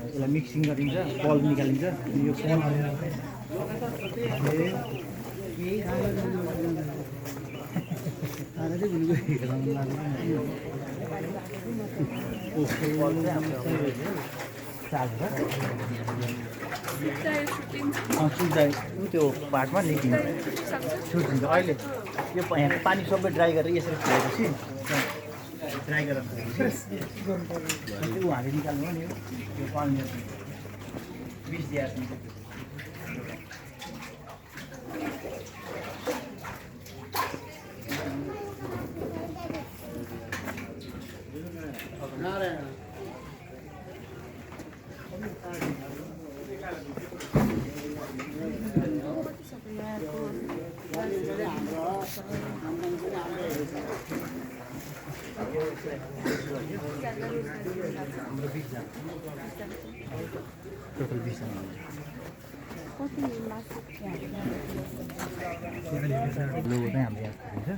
यसलाई मिक्सिङ गरिन्छ बल निकालिन्छ यो फोन त्यो पार्टमा निस्किन्छ छुट्टिन्छ अहिले यो यहाँ पानी सबै ड्राई गरेर यसरी छोडेपछि ड्राई गरेर ऊ हालेर निकाल्नु हो नि यो पानी बिस दिएको टोटल 20 जना लोगो चाहिँ हाम्रो यहाँ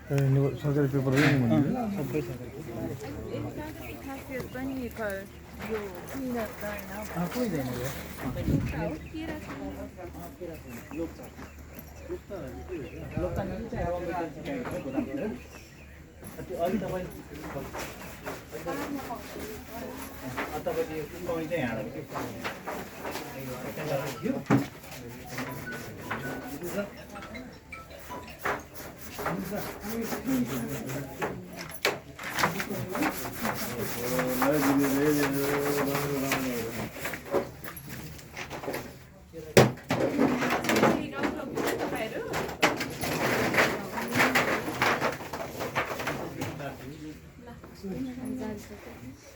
हुन्छ सरकारी पेपरहरू नि भन्नु सबै सरकारी यो क्लिनर गर्न कोही छैन यो त्यो अलि तपाईँ तपाईँले कमाइ चाहिँ हालेर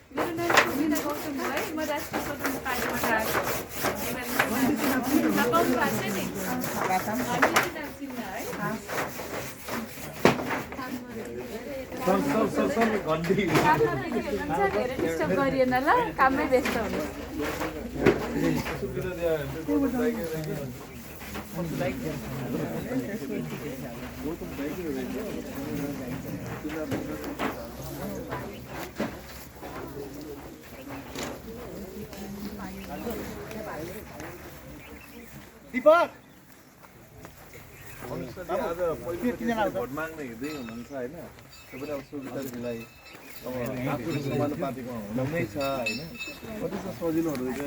मेरो नाम सुमिता गौतम हो है म राष्ट्रिय स्वतन्त्र पार्टीबाट आएको पाउनु भएको छ नि धेरै डिस्टर्ब गरिएन ल काममै व्यस्त हुनु दीपक आज भोट माग्न हिँड्दै हुनुहुन्छ होइन तपाईँले अब सुविधाको लागि अब आफ्नो समानुपातिकमा हुनु नै छ होइन कति सजिलो हुँदैछ